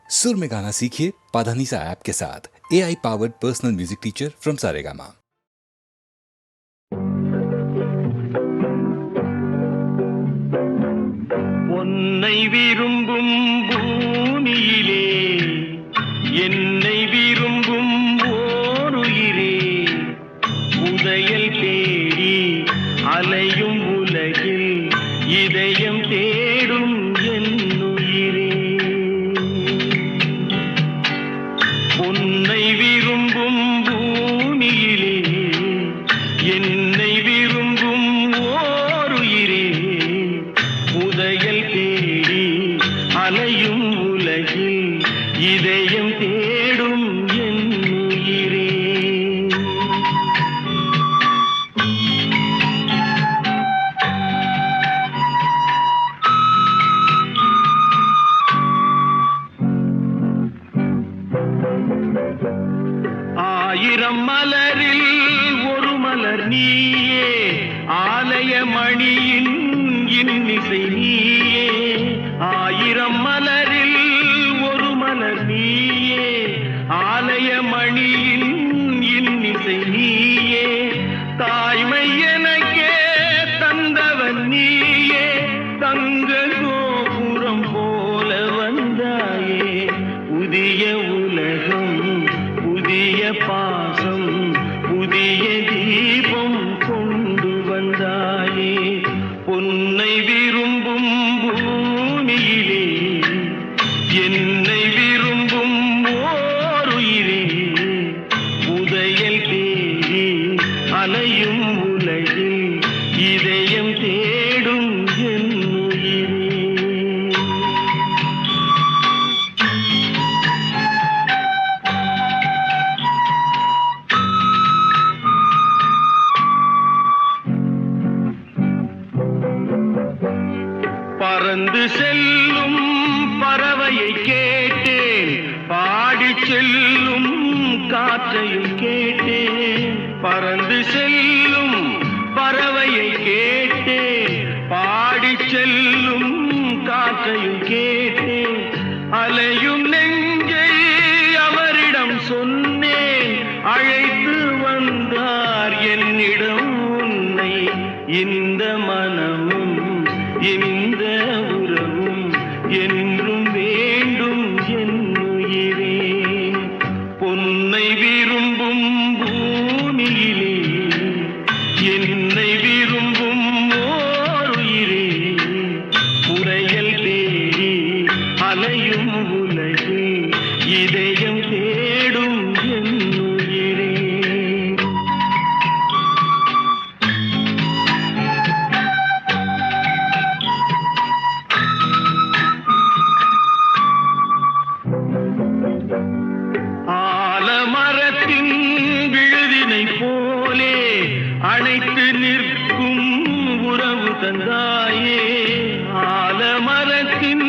सुर में गाना सीखिए पाधानीसा ऐप के साथ। AI powered personal music teacher from Saregama. உன்னை விரும்பும் பூமியிலே என்னை விரும்பும் ஓருயிரே, உதயல் தேடி அலையும் உலகில் இதயம் தேடும் என்னுயிரே. உன்னை விரும்பும் பூமியிலே என்னை விரும்பும் ஓருயிரே, உதயல் தேடி அலையும் உலகில் இதயம் தேடும் என்னுயிரே. ஆயிரம் மலரில் ஒரு மலர் நீயே, ஆலய மணியின் இன்னிசை நீயே. ஆயிரம் மலரில் ஒரு மலர் நீயே, ஆலய மணியின் இன்னிசை நீயே. தாய்மை எனக்கே தந்தவன் நீயே, தங்க கோபுரம் போல வந்தாயே. புதிய உலகம் புதிய பாசம் புதிய தீபம் கொண்டு வந்தாயே. பொன்னை விரும்பும் பூமியிலே என்னை விரும்பும் ஓருயிரே, உதயல் தேடி அலையும் உலகில் இதயம் தேடும் என்னுயிரே. பறந்து செல்லும் பறவையை கேட்டேன், பாடி செல்லும் காற்றையும் கேட்டேன். பறந்து செல்லும் பறவையை கேட்டேன், பாடி செல்லும் காற்றையும் கேட்டேன். அலையும் நெஞ்சை அவரிடம் சொன்னேன், அழைத்து வந்தார் என்னிடம் உன்னை. இந்த மனமும் இந்த உறவும் என்றும் வேண்டும் என்னுயிரே. பொன்னை விரும்பும் பூமியிலே என்னை விரும்பும் ஓருயிரே, உரையல் தேடி அலையும் உலகில் இதயம் தேடும் என்னுயிரே. ஆலமரத்தின் விழுதினை போலே அணைத்து நிற்கும் உறவு தந்தாயே. ஆலமரத்தின்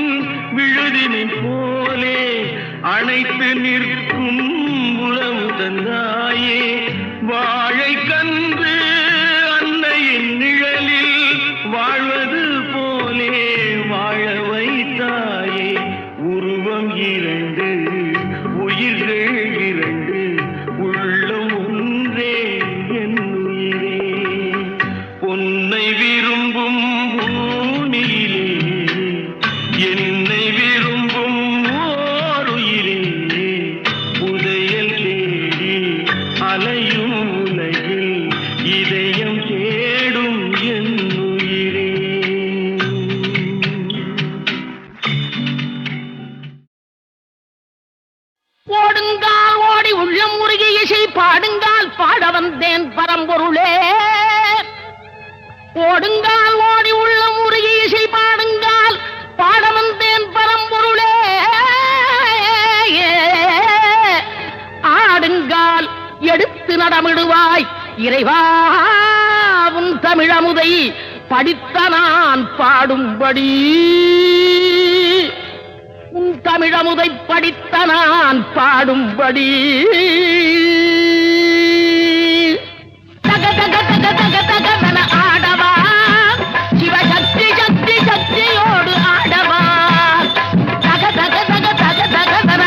விழுதினை போலே அணைத்து நிற்கும் உறவு தந்தாயே. வாழை கன்று அன்னையின் நிழலில் வாழ்வது போலே வாழ வைத்தாயே. உருவம் இரண்டு உயிர்கள் இரண்டு, உள்ளம் ஒன்றே என்னுயிரே. பொன்னை விரும்பும் பூமியிலே என்னை விரும்பும் ஓருயிரே, உதயல் தேடி அலையும் உலகில் இதயம் தேடும் என்னுயிரே. ஓடுங்கால் ஓடி உள்ளம் முருகிய இசை பாடுங்கால் பாட வந்தேன் பரம்பொருளே. ஓடுங்கால் ஓடி உள்ளம் முருகிய இசை பாடுங்கால் பாட வந்தேன் பரம்பொருளே. ஆடுங்கால் எடுத்து நடமிடுவாய் இறைவா, உன் தமிழமுதை படித்த நான் பாடும்படி. உன் தமிழமுதை படித்த நான் பாடும்படி. தக தக தக தக தக ஆடவா, சிவசக்தி சக்தி சக்தியோடு ஆடவா. தக தக தக தக தக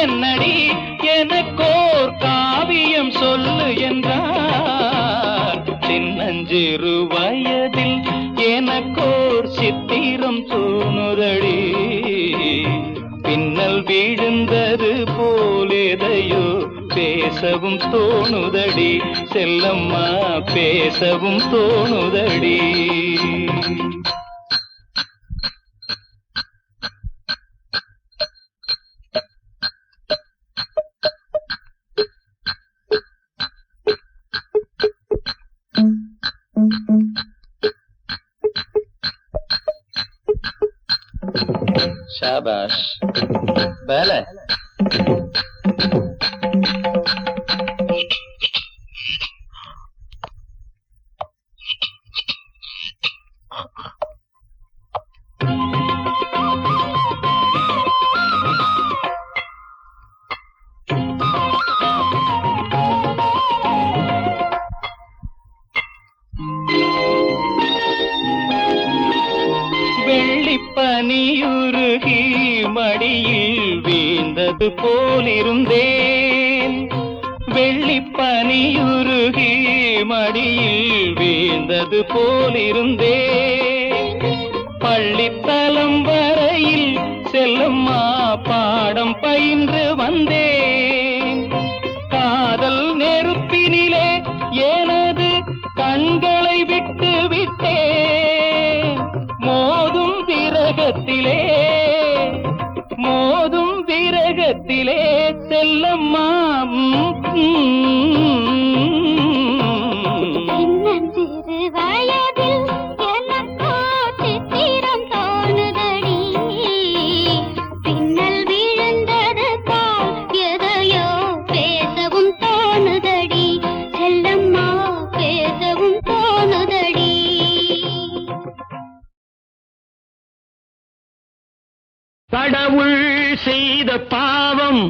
என்னடி எனக்கோர் காவியம் சொல்லு என்றார். சின்னஞ்சிறு வயதில் எனக்கோர் சித்திரம் தோணுதடி. பின்னல் விழுந்தது போலேதையோ பேசவும் தோணுதடி. செல்லம்மா பேசவும் தோணுதடி. शाबाश पहले பனியுருகி மடியில் வீழ்ந்தது போலிருந்தேன். வெள்ளிப்பனியுருகி மடியில் வீழ்ந்தது போலிருந்தேன். பள்ளித்தலம் வரையில் செல்லம்மா பாடம் பயின்று வந்தேன். காதல் நெருப்பினிலே எனது கண்களை விட்டு விட்டேன். மோதும் விரகத்திலே செல்லம்மா சின்னஞ்சிறு வயதில் எனக்கோ சித்திரம் தோணுதடி. பின்னல் விழுந்தது போல் எதையோ பேசவும் தோணுதடி. செல்லம்மா பேசவும் தோணுதடி. கடவுள் செய்த பாவம்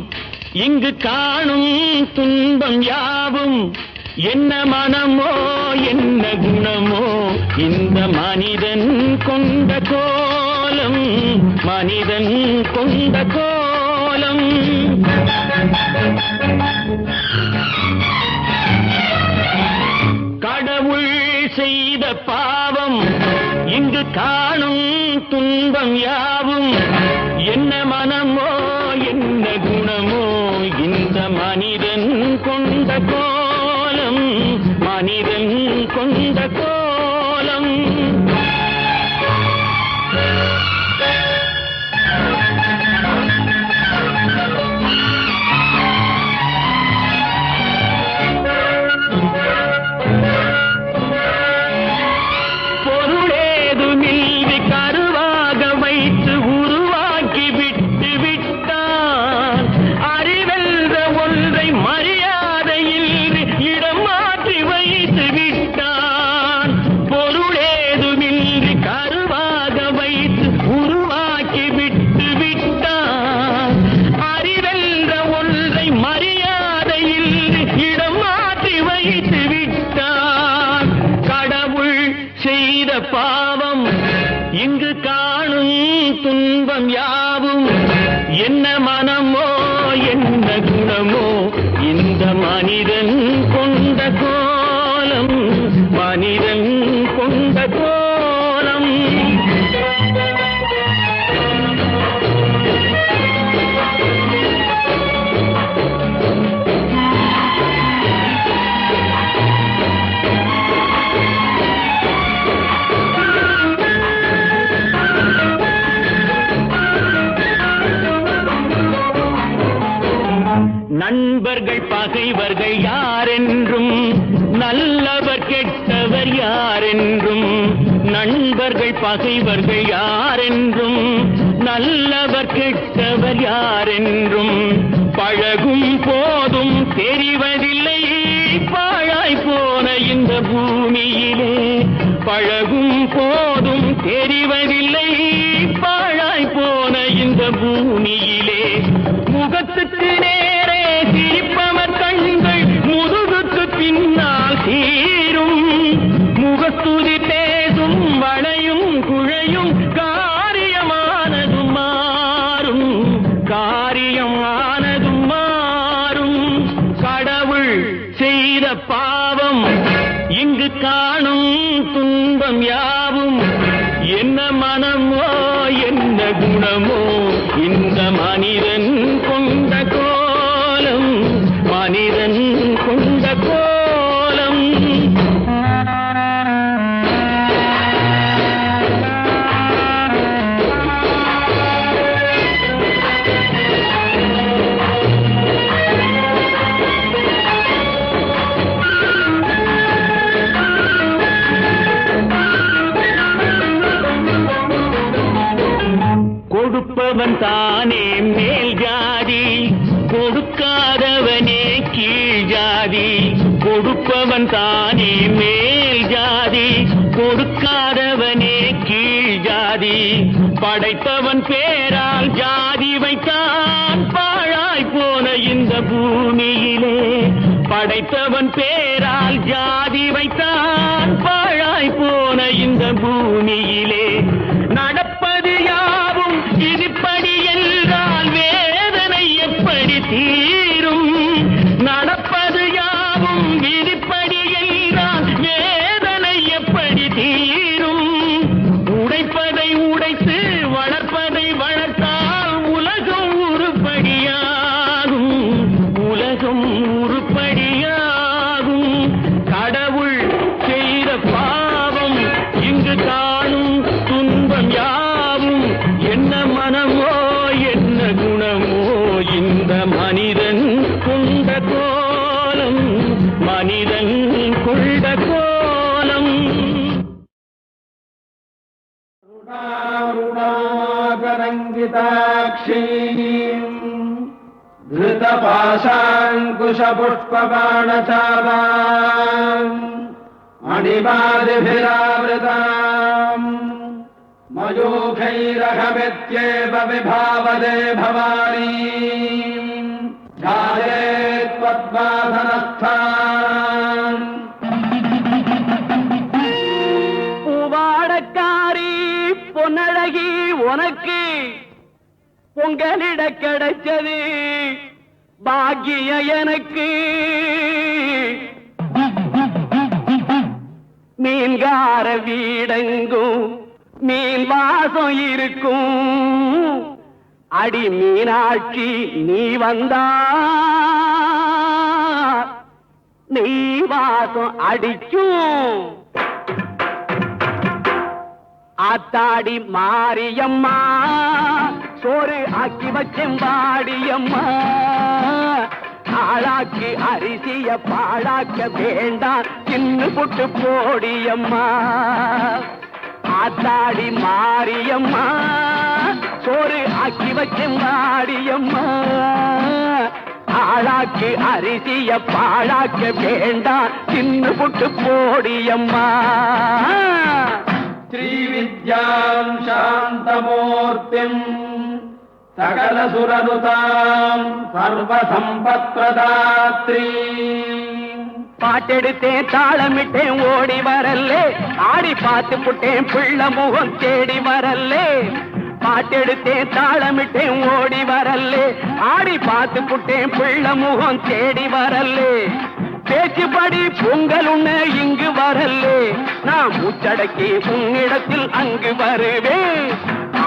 இங்கு காணும் துன்பம் யாவும் என்ன மனமோ என்ன குணமோ இந்த மனிதன் கொண்ட கோலம். மனிதன் கொண்ட கோலம். கடவுள் செய்த பாவம் இங்கு காணும் துன்பம் யாவும் என்ன மனமோ என்ன குணமோ இந்த மனிதன் கொண்ட கோலம். மனிதன் கொண்ட கோலம். பொருளேதுமின்றி கருவாக வைத்து உருவாக்கி விட்டு விட்டான். அறிவென்ற ஒன்றை மரியாதையில் இடம் மாற்றி வைத்து விட்டான். பொருளேதுமின்றி கருவாக வைத்து உருவாக்கி விட்டு விட்டான். அறிவென்ற ஒன்றை மரியாதையில் இடம் மாற்றி வைத்து விட்டான். கடவுள் செய்த பாவம் இங்கு காணும் துன்பம் யாவும் என்ன மனமோ என்ன குணம் மனிதன் கொண்ட கோலம் மனிதன் கொண்ட கோலம் நண்பர்கள் பகைவர்கள் யாரென்றும் நல்லவர் கெட்டவர் யாரென்றும் நண்பர்கள் பகைவர்கள் யாரென்றும் நல்லவர் கெட்டவர் யாரென்றும் பழகும் போதும் தெரிவதில்லை பாழாய் போன இந்த பூமியிலே பழகும் போதும் தெரிவதில்லை பாழாய் போன இந்த பூமியிலே முகத்துக்கு நேரே சிரிப்பவர் கண்கள் முதுகுக்கு பின்னால் சீரும் முகஸ்துதி பேசும் வளையும் குழையும் காரியமானதும் மாறும் காரியமானதும் மாறும் கடவுள் செய்த பாவம் இங்கு காணும் துன்பம் யாவும் என்ன மனமோ என்ன குணமோ இந்த மனிதன் கொண்ட கோலம் மனிதன் கொண்ட கோலம் கொடுப்பவன் தானே மேல் ஜாதி கொடுக்காதவனே கீழ் ஜாதி கொடுப்பவன் தானே மேல் ஜாதி கொடுக்காதவனே கீழ் ஜாதி படைத்தவன் பேரால் ஜாதி வைத்தான் பாழாய் போன இந்த பூமியிலே படைத்தவன் பேரால் ஜாதி வைத்தான் பாழாய் போன இந்த பூமியிலே நடப்பது யாவும் இதுபடி என்றால் வேதனை எப்படி தீரும் நடப்பது யாவும் விதிப்படி என்றால் வேதனை எப்படி தீரும் உடைப்பதை உடைத்து வளர்ப்பதை வளர்த்தால் உலகம் உருப்படியாகும் உலகம் உருப்படியாகும் கடவுள் செய்த பாவம் இங்கு காணும் துன்பம் யாவும் என்ன மனமோ என்ன குணமோ இந்த மனிதன் கொண்ட கோலம் மனிதன் கொண்ட கோலம் ருணாகரங்கிதாட்சீம் धृतपाशाङ्कुशपुष्पबाणचापाम् मणिमादिभिरावृताम् मयूखैरहमित्येव विभावदे भवानी ध्यायेत्पद्मासनस्थान् பூவாடக்காரி பொன்னழகி உனக்கு பொங்கலிட கிடைச்சது பாக்கிய எனக்கு மீன்கார வீடெங்கும் மீன் வாசம் இருக்கும் அடி மீனாட்சி நீ வந்தா நீ வாசம் அடிக்கும் ஆத்தாடி மாரியம்மா சோறு ஆக்கி வச்சேன் வாடியம்மா ஆளாக்கி அரிசிய பாழாக்க வேண்டாம் சின்ன புட்டு போடியம்மா ஆத்தாடி மாரியம்மா சோறு ஆக்கி வச்சேன் வாடியம்மா ஆளாக்கி அரிசிய பாழாக்க வேண்டாம் சின்ன புட்டு போடியம்மா श्रीविद्यां शान्तमूर्तिम् सकलसुरनुताम् सर्वसम्पत्प्रदात्री பாட்டெடுத்தேன் தாளமிட்டேன் ஓடி வரல்லே ஆடி பார்த்து புட்டேன் பிள்ளை முகம் தேடி வரல்லே பாட்டெடுத்தேன் தாளமிட்டேன் ஓடி வரல்லே, ஆடி பார்த்து புட்டேன் பிள்ளை முகம் தேடி வரல்லே, பேச்சுப்படி பொங்கல் உண்ண இங்கு வரல்லே, நான் மூச்சடக்கி உன்னிடத்தில் அங்கு வருவேன்.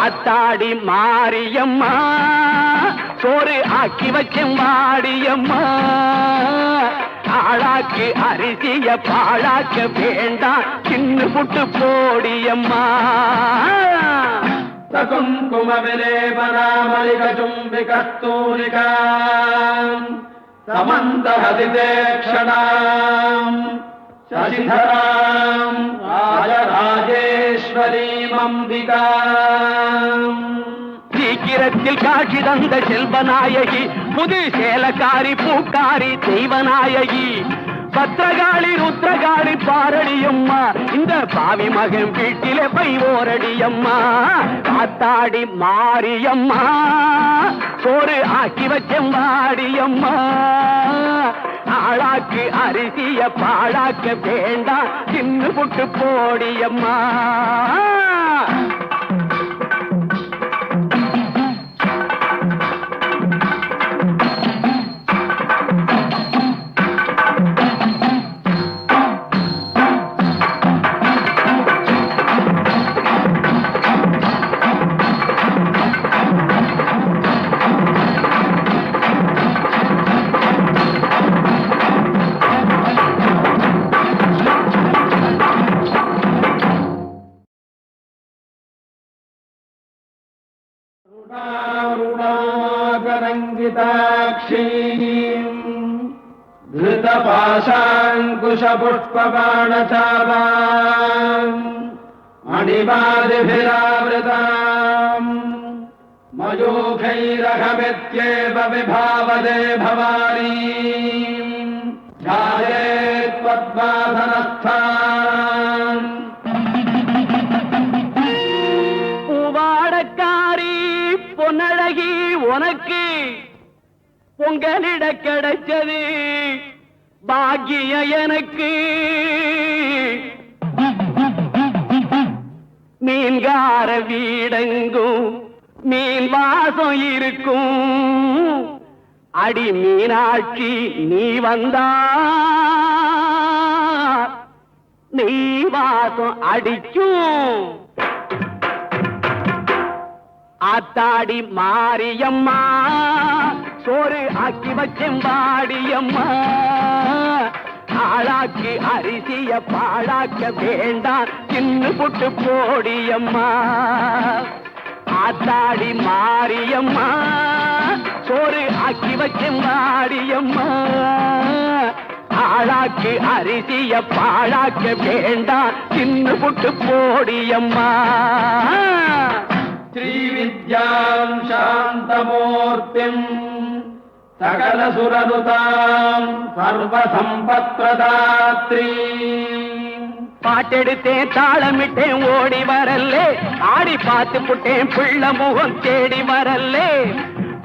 ஆத்தாடி மாரியம்மா சோறு ஆக்கி வச்சேன் வாடியம்மா, ஆளாக்கு அரிசிய பாழாக்க வேண்டாம் சின்ன புட்டு போடியம்மா. சகுங்கும விலேபனாமலிக சும்பிகஸ்தூரிகா சமந்தஹதிதேக்ஷணாம் சசிதராம் ராஜராஜேஸ்வரீம் அம்பிகாம். சீக்கிரத்தில் காட்சி தந்த செல்வநாயகி, புது சேலக்காரி பூக்காரி தெய்வநாயகி, பத்திரகாளி ருத்ரகாளி பாரடியம்மா, இந்த பாவி மகன் வீட்டிலே பை ஓரடியம்மா. ஆத்தாடி மாரியம்மா சோறு ஆக்கி வச்சம் வாடியம்மா, ஆளாக்கு அரிசிய பாழாக்க வேண்டாம் சின்ன புட்டு போடியம்மா. రుణాగరంగితాక్షీం ధృతపాశాంకుశపుష్పబాణచాపాం మణిమాదిభిరావృతాం మయూఖైరహమిత్యేవ విభావదే భవానీ ధ్యాయేత్పద్మాసనస్థాన్. பூவாடக்காரி பொன்னழகி உனக்கு பொங்கலிட கிடைச்சது பாக்கிய எனக்கு, மீன்கார வீடெங்கும் மீன் வாசம் இருக்கும், அடி மீனாட்சி நீ வந்தா நீ வாசம் அடிக்கும். ஆத்தாடி மாரியம்மா சோறு ஆக்கி வச்சேன் வாடியம்மா, ஆளாக்கு அரிசிய பாழாக்க வேண்டாம் சின்ன புட்டு போடியம்மா. ஆத்தாடி மாரியம்மா சோறு ஆக்கி வச்சேன் வாடியம்மா, ஆளாக்கு அரிசிய பாழாக்க வேண்டாம் சின்ன புட்டு போடியம்மா. శ్రీవిద్యాం శాంతమూర్తిం సకలసురనుతాం సర్వసంపత్ప్రదాత్రీ. பாட்டெடுத்தேன் தாளமிட்டேன் ஓடி வரல்லே, ஆடி பார்த்து புட்டேன் பிள்ளை முகம் தேடி வரல்லே,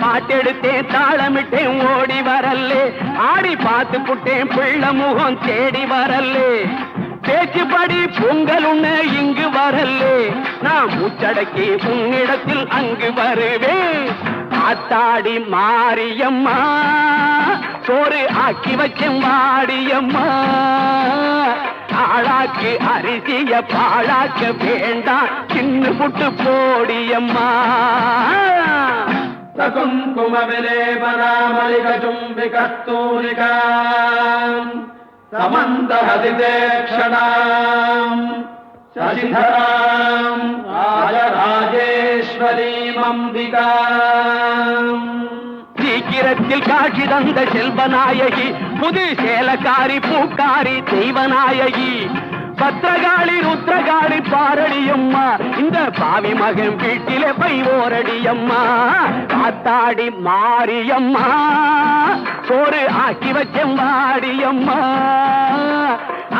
பாட்டெடுத்தேன் தாளமிட்டேன் ஓடி வரல்லே, ஆடி பார்த்து புட்டேன் பிள்ளை முகம் தேடி வரல்லே, பேச்சுப்படி பொங்கல் உண்ண இங்கு வரல்லே, நான் மூச்சடக்கி உன்னிடத்தில் அங்கு வருவேன். ஆத்தாடி மாரியம்மா சோறு ஆக்கி வச்சேன் வாடியம்மா, ஆளாக்கு அரிசிய பாழாக்க வேண்டாம் சின்ன புட்டு போடியம்மா. సకుంకుమ విలేపనామలిక చుంబికస్తూరికా సమందహదితేక్షణాం శశిధరాం రాజరాజేశ్వరీం அம்பிகாம். சீக்கிரத்தில் காட்சி தந்த செல்வநாயகி, புது சேலக்காரி பூக்காரி தெய்வநாயகி, பத்திரகாளி ருத்ரகாளி பாரடியம்மா, இந்த பாவி மகன் வீட்டிலே பை ஓரடியம்மா. ஆத்தாடி மாரியம்மா சோறு ஆக்கி வச்சேன் வாடியம்மா,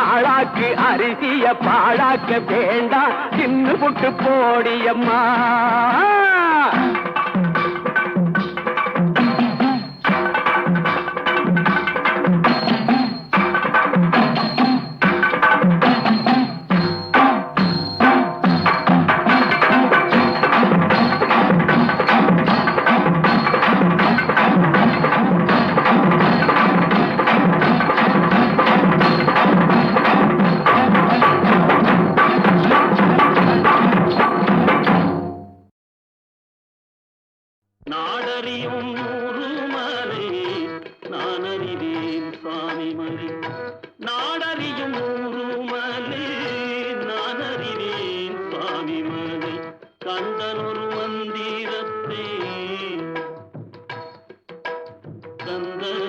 ஆளாக்கு அரிசிய பாழாக்க வேண்டாம் சின்ன புட்டு போடியம்மா.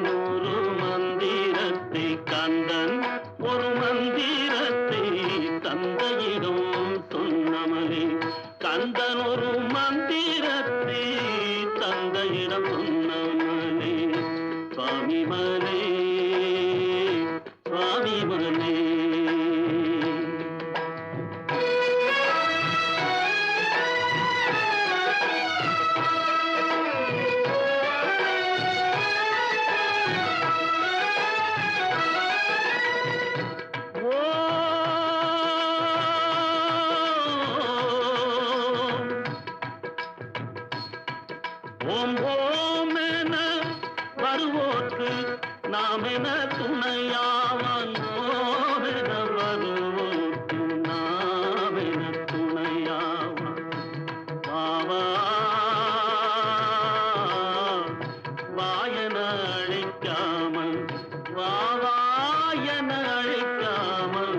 நூறு மந்திரத்தை கந்தன் ஒரு மந்திரத்தை தந்தையிடம் சொன்னமலே கந்தன் ஒரு மந்திரத்தை தந்தையிடம் சொன்னமலே சுவாமி மலே சுவாமி மலே ஓம் ஓம் என வருவோர்க்கு நாம் என துணையாவான் ஓம் என வருவோர்க்கு நாம் என துணையாவான் வாவா வாயன அழைக்காமல் வாவாயன அழைக்காமல்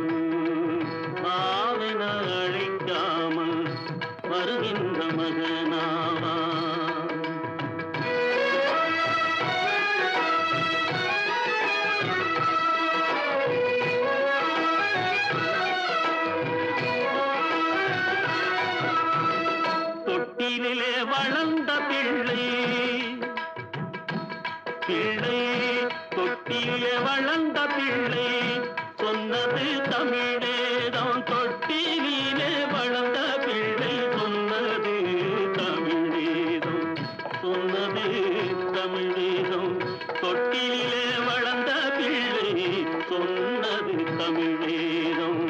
வாவென அழைக்காமல் வருகின்ற மகனாவா தொட்டிலே வளர்ந்த பிள்ளை பிள்ளை தொட்டிலே வளர்ந்த பிள்ளை சொன்னது தமிழேதான் தொட்டிலே வளர்ந்த பிள்ளை சொன்னது தமிழேதம் சொன்னது தமிழேதம் தொட்டிலே வளர்ந்த பிள்ளை சொன்னது தமிழேதம்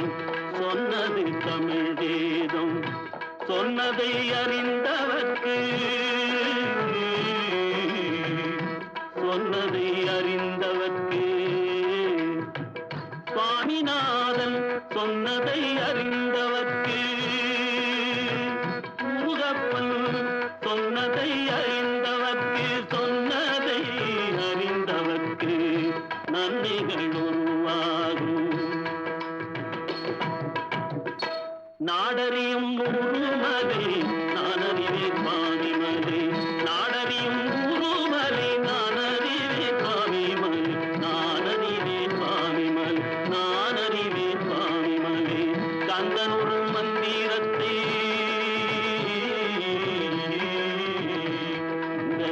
சொன்னது தமிழேதம் சொன்னதை அறிந்தவர்க்கு சொன்னதை அறிந்தவர்க்கு சுவாமிநாதன் சொன்னதை அறிந்தவர்க்கு முருகப்பன் சொன்னதை அறிந்தவர்க்கு சொன்னதை அறிந்தவர்க்கு நன்மைகள் உருவாகும் நாடறியும் ஊருமலை நானறிவே சுவாமிமலை நாடறியும் ஊருமலை நானறிவே சுவாமிமலை நானறிவே சுவாமிமலை நானறிவே சுவாமிமலை கந்தன் ஒரு மந்திரத்தை இந்த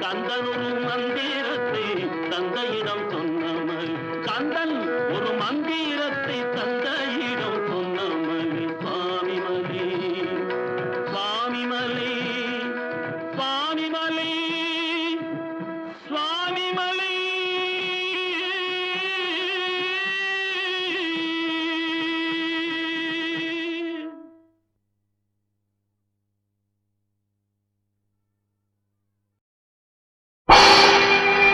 கந்தன் ஒரு மந்திரத்தை தந்தையிடம் சொன்னமல் கந்தன் ஒரு மந்திரத்தை தந்தையிடம் சொன்னமல் சுவாமிமலை சுவாமிமலை சுவாமிமலை சுவாமிமலை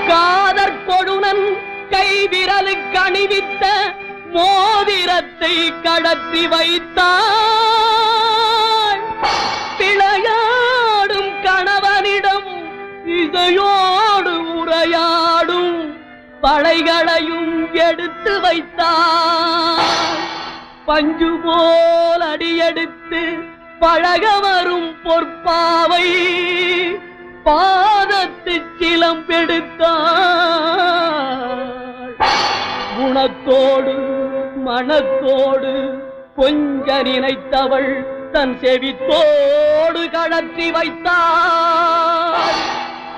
காதற் கொடுனன் கைவிரலுக்கு அணிவித்த மோதிரத்தை கடத்தி வைத்தாள் பிழையாடும் கணவனிடம் இசையோடு உரையாடும் பழைகளையும் எடுத்து வைத்தாள் பஞ்சு போல் அடியெடுத்து பழக வரும் பொற்பாவை பாதத்து சிலம்பெடுத்தாள் குணத்தோடு மனத்தோடு கொஞ்ச நினைத்தவள் தன் செவித்தோடு கடற்றி வைத்தாள்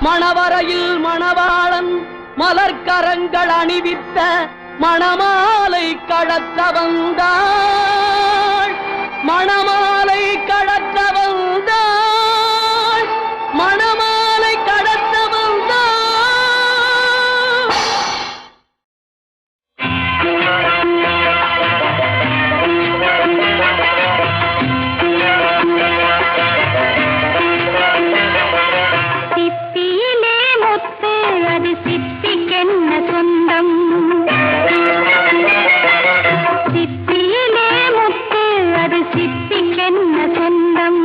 மணவரையில் மணவாளன் மலர்கரங்கள் அணிவித்த மணமாலை கடத்த வந்தாள் மணமாலை கடத்த வந்தாள் மணமாலை கடத்த வந்தாள் சிப்பியிலே முத்து அது சிப்பிக்கென்ன சொந்தம் சிப்பியிலே முத்து அது சிப்பிக்கென்ன சொந்தம்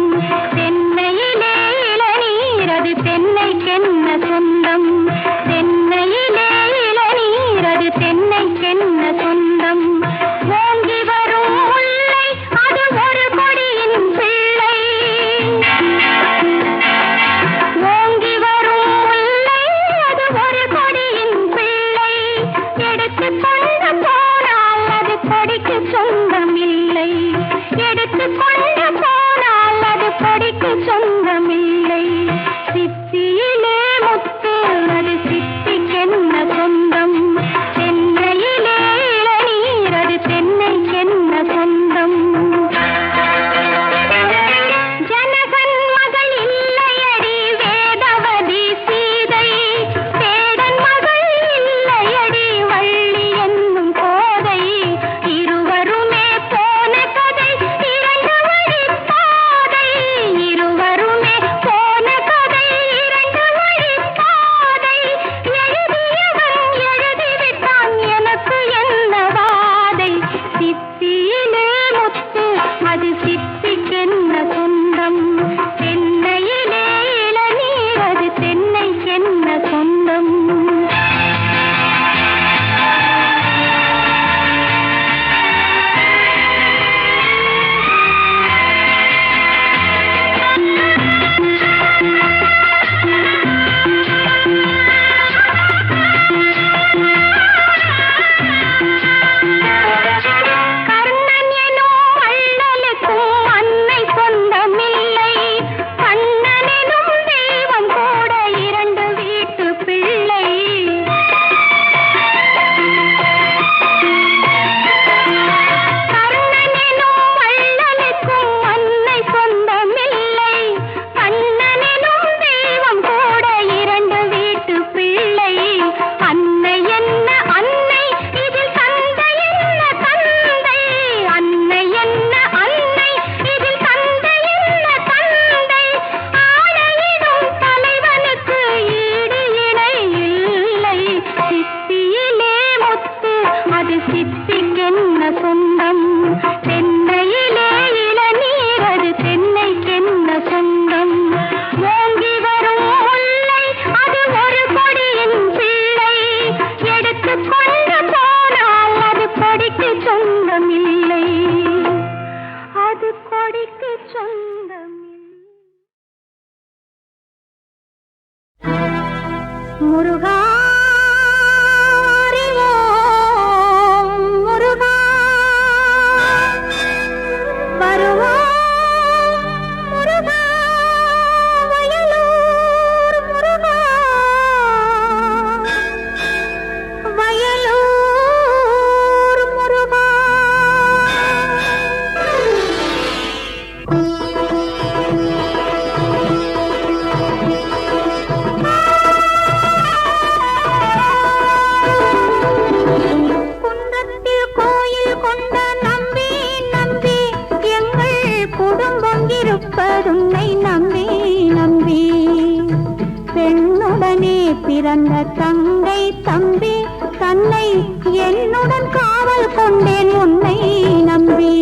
தென்னையிலே இளநீர் அது தென்னைக்கென்ன சொந்தம் தென்னையிலே இளநீர் அது தென்னைக்கென்ன சொந்தம் ஓங்கி வரும் முல்லை அது ஒரு கொடியின் பிள்ளை ஓங்கி வரும் முல்லை அது ஒரு கொடியின் முருகா அறிவோம் முருகா வருவோம் முருகா வயலூர் முருகா வயலூர் முருகா குன்றத்தில் கோயில் கொண்ட நம்பி நம்பி எங்கள் குடும்பம் இருப்பதுன்னை நம்பி நம்பி பெண்ணுடனே பிறந்த தங்கை தம்பி தன்னை என்னுடன் காவல் கொண்டேன் உன்னை நம்பி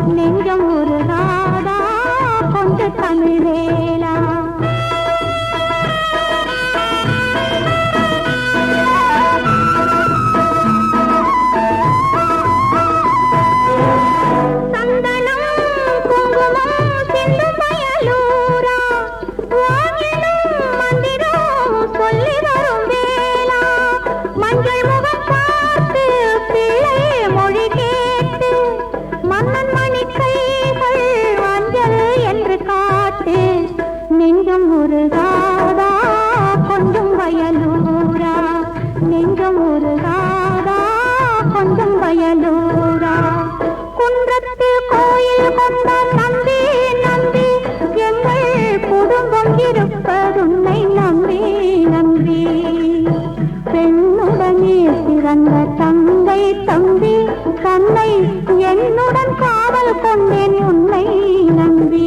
நெஞ்சம் ஒரு ராதா கொண்டு தமிழேலா சந்தனம் குங்குமம் சிந்தும் வயலூரா வாங்கிடும் மந்திரம் சொல்லி வரும் வேளா மஞ்சள் முகம் பார்த்து பிள்ளை மொழி கேட்டு மன்னன் மணி கைகள் அஞ்சல் என்று காட்டு நெஞ்சம் ஒரு ராதா கொஞ்சம் வயலூரா நெஞ்சம் ஒரு ராதா கொஞ்சம் வயலூரா குன்றத்தில் கோயில் கொண்ட நம்பி நம்பி எங்கள் குடும்பம் இருப்பதுன்னை நம்பி நம்பி பெண்ணுடனே பிறந்த தங்கை தம்பி தன்னை என்னுடன் காவல் கொண்டேன் உன்னை நம்பி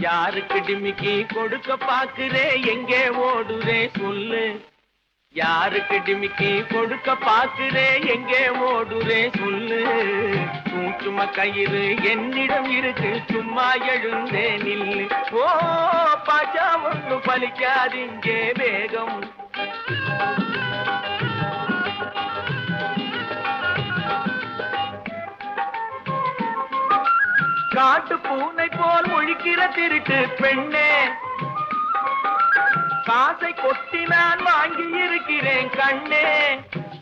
யாருக்கு டிமிக்கி கொடுக்க பாக்குறே எங்கே ஓடுறே சொல்லு யாருக்கு டிமிக்கி கொடுக்க பாக்குறே எங்கே ஓடுறே சொல்லு சும்மா கயிறு என்னிடம் இருக்கு சும்மா எழுந்தே நில்லு ஓ பாஜா ஒண்ணு பலிக்காதிங்கே வேகம் காட்டு பூனை போல் முழிக்கிற திருட்டு பெண்ணே காசை கொட்டி நான் வாங்கி இருக்கிறேன் கண்ணே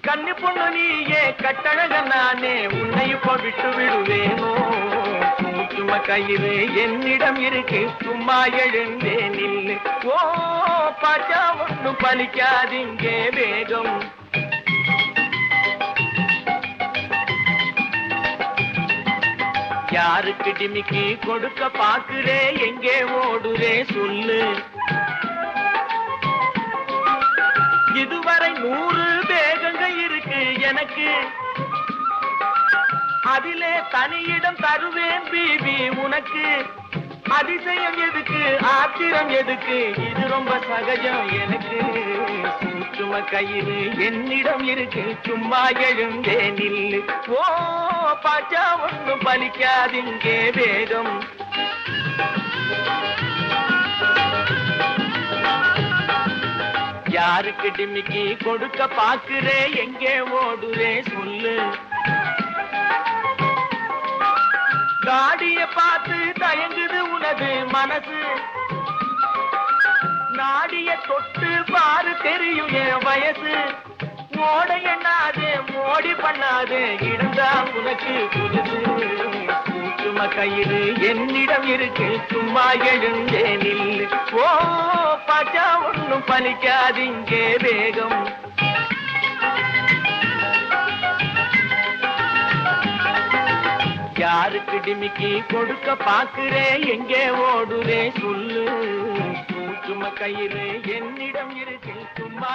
கண்ணு பொண்ணு நீயே கட்டழக நானே உன்னை இப்ப விட்டு விடுவேனோ சும்மா கயிறு என்னிடம் இருக்கு சும்மா எழுந்தே நில்லு ஓ பாச்சா ஒண்ணு பலிக்காதிங்கே வேகம் யாருக்கு டிமிக்கி கொடுக்க பாக்குறே எங்கே ஓடுறே சொல்லு இதுவரை 100 வேகங்க இருக்கு எனக்கு அதிலே தனியிடம் தருவேன் பீபி உனக்கு அதிசயம் எதுக்கு ஆத்திரம் எதுக்கு இது ரொம்ப சகஜம் எனக்கு சும்மா கயிறு என்னிடம் இருக்கு சும்மா எழுந்தே நில்லு ஓ பாச்சா ஒண்ணு பலிக்காதிங்கே வேகம் யாருக்கு டிமிக்கி கொடுக்க பாக்குறே எங்கே ஓடுறே சொல்லு காடிய பார்த்து தயங்குது உனது மனசு நாடிய தொட்டு பாரு தெரியும் என் வயசு ஓட எண்ணாது மோடி பண்ணாது இருந்தா உனக்கு புதுசு சும்மா கயிறு என்னிடம் இருக்கு சும்மா எழுந்தேனில் ஓ பாச்சா ஒண்ணும் பலிக்காதீங்கே வேகம் யாருக்கு டிமிக்கி கொடுக்க பாக்குறே எங்கே ஓடுறே சொல்லு சும்மா கயிறு என்னிடம் இருக்கு சும்மா